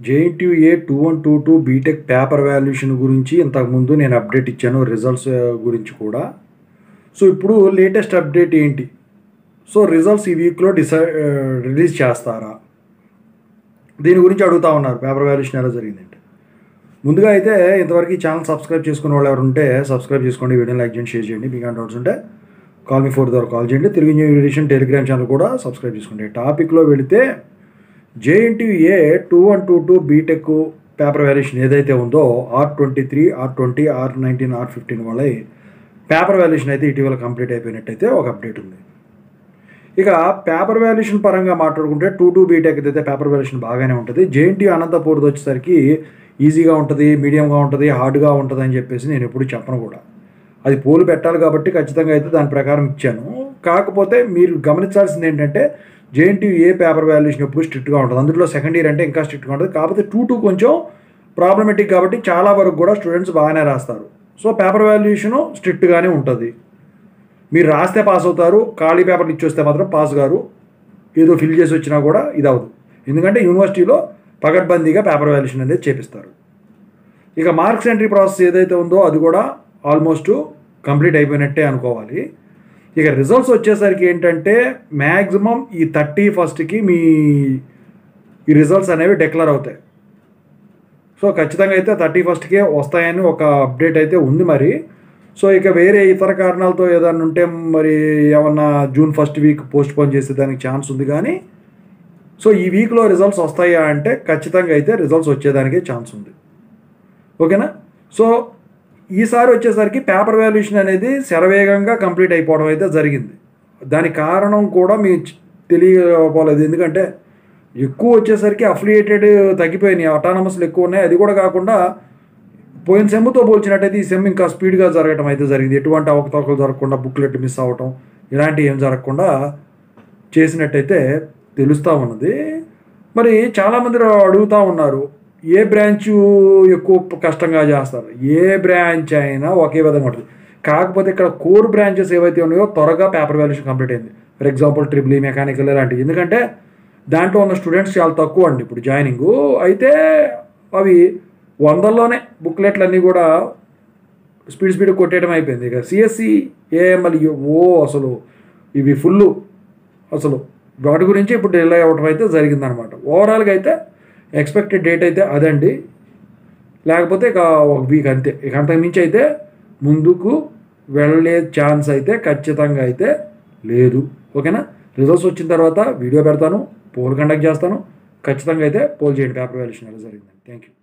JNTUA 2122 BTech paper valuation గురించి ఇంతకుముందు నేను అప్డేట్ ఇచ్చాను, రిజల్ట్స్ గురించి కూడా. సో ఇప్పుడు లేటెస్ట్ అప్డేట్ ఏంటి? సో రిజల్ట్స్ ఈ వీక్లో రిలీజ్ చేస్తారా? దీని గురించి అడుగుతా ఉన్నారు. పేపర్ వాల్యుయేషన్ ఎలా జరిగిందంటే, ముందుగా అయితే ఇంతవరకు ఈ ఛానల్ సబ్స్క్రైబ్ చేసుకునే వాళ్ళు ఎవరు ఉంటే సబ్స్క్రైబ్ చేసుకోండి, వీడియోని లైక్ చేయండి, షేర్ చేయండి. మీకు ఏమైనా డౌట్స్ ఉంటే కాల్ మీ 4 ద్వారా కాల్ చేయండి. Telugu new edition telegram channel కూడా సబ్స్క్రైబ్ చేసుకోండి. టాపిక్లో వెళితే జేఎన్టీయూఏ 2122 బీటెక్ పేపర్ వాల్యుయేషన్ ఏదైతే ఉందో R23, R20, R19, R15 వాళ్ళ పేపర్ వాల్యుయేషన్ అయితే ఇటీవల కంప్లీట్ అయిపోయినట్టయితే ఒక అప్డేట్ ఉంది. ఇక పేపర్ వాల్యుయేషన్ పరంగా మాట్లాడుకుంటే 22 బీటెక్ అయితే పేపర్ వాల్యుయేషన్ బాగానే ఉంటుంది. జేఎన్టీయూ అనంతపూర్ది వచ్చేసరికి ఈజీగా ఉంటుంది, మీడియంగా ఉంటుంది, హార్డ్గా ఉంటుంది అని చెప్పేసి నేను ఎప్పుడు చెప్పను కూడా. అది పోలు పెట్టాలి కాబట్టి ఖచ్చితంగా అయితే దాని ప్రకారం ఇచ్చాను. కాకపోతే మీరు గమనించాల్సింది ఏంటంటే జేఎన్టీయూఏ పేపర్ వాల్యుయేషన్ ఎప్పుడు స్ట్రిక్ట్గా ఉంటుంది. అందులో సెకండ్ ఇయర్ అంటే ఇంకా స్ట్రిక్ట్గా ఉంటుంది. కాకపోతే 22 కొంచెం ప్రాబ్లమేటిక్ కాబట్టి చాలా వరకు కూడా స్టూడెంట్స్ బాగానే రాస్తారు. సో పేపర్ వాల్యుయేషను స్ట్రిక్ట్గానే ఉంటుంది. మీరు రాస్తే పాస్ అవుతారు, ఖాళీ పేపర్లు ఇచ్చేస్తే మాత్రం పాస్ గారు. ఏదో ఫిల్ చేసి వచ్చినా కూడా ఇది అవ్వదు. ఎందుకంటే యూనివర్సిటీలో పకడ్బందీగా పేపర్ వాల్యుయేషన్ అనేది చేపిస్తారు. ఇక మార్క్స్ ఎంట్రీ ప్రాసెస్ ఏదైతే ఉందో అది కూడా ఆల్మోస్ట్ కంప్లీట్ అయిపోయినట్టే అనుకోవాలి. ఇక రిజల్ట్స్ వచ్చేసరికి ఏంటంటే మ్యాక్సిమం ఈ 31st మీ ఈ రిజల్ట్స్ అనేవి డిక్లేర్ అవుతాయి. సో ఖచ్చితంగా అయితే 31st వస్తాయని ఒక అప్డేట్ అయితే ఉంది మరి. సో ఇక వేరే ఇతర కారణాలతో ఏదన్నా ఉంటే మరి ఏమన్నా June 1st week post phone చేసేదానికి ఛాన్స్ ఉంది. కానీ సో ఈ వీక్లో రిజల్ట్స్ వస్తాయా అంటే ఖచ్చితంగా అయితే రిజల్ట్స్ వచ్చేదానికే ఛాన్స్ ఉంది. ఓకేనా? సో ఈసారి వచ్చేసరికి పేపర్ వాల్యుయేషన్ అనేది శరవేగంగా కంప్లీట్ అయిపోవడం అయితే జరిగింది. దానికి కారణం కూడా మీకు తెలియకపోలేదు. ఎందుకంటే ఎక్కువ వచ్చేసరికి అఫిలియేటెడ్ తగ్గిపోయినాయి, అటానమస్లు ఎక్కువ ఉన్నాయి. అది కూడా కాకుండా పోయిన సెమ్తో పోల్చినట్టయితే ఈ సెమ్ ఇంకా స్పీడ్గా జరగడం అయితే జరిగింది. ఎటువంటి అవకతవకలు జరగకుండా, బుక్లెట్ మిస్ అవ్వటం ఇలాంటివి ఏం జరగకుండా చేసినట్టయితే తెలుస్తూ ఉన్నది. మరి చాలామంది అడుగుతూ ఉన్నారు, ఏ బ్రాంచ్ ఎక్కువ కష్టంగా చేస్తారు? ఏ బ్రాంచ్ అయినా ఒకే విధంగా ఉంటుంది. కాకపోతే ఇక్కడ కోర్ బ్రాంచెస్ ఏవైతే ఉన్నాయో త్వరగా పేపర్ వాల్యుయేషన్ కంప్లీట్ అయింది. For example triple E, mechanical ఇలాంటివి. ఎందుకంటే దాంట్లో ఉన్న స్టూడెంట్స్ చాలా తక్కువ అండి ఇప్పుడు జాయినింగు. అయితే అవి 100లోనే బుక్లెట్లు అన్నీ కూడా స్పీడ్ కొట్టేయడం అయిపోయింది. ఇక సిఎస్సి, ఏఎంఎల్ అసలు ఇవి ఫుల్, అసలు వాటి గురించి ఇప్పుడు డిలే అవ్వడం అయితే జరిగిందనమాట. ఓవరాల్గా అయితే ఎక్స్పెక్టెడ్ డేట్ అయితే అదండి. లేకపోతే ఇక ఒక వీక్ అంతే. ఇక అంతకుమించి అయితే ముందుకు వెళ్ళే ఛాన్స్ అయితే ఖచ్చితంగా అయితే లేదు. ఓకేనా? రిజల్ట్స్ వచ్చిన తర్వాత వీడియో పెడతాను, పోల్ కండక్ట్ చేస్తాను. ఖచ్చితంగా అయితే పోల్ చేయండి పేపర్ వాల్యుయేషన్ ఎలా జరిగిందని. Thank you.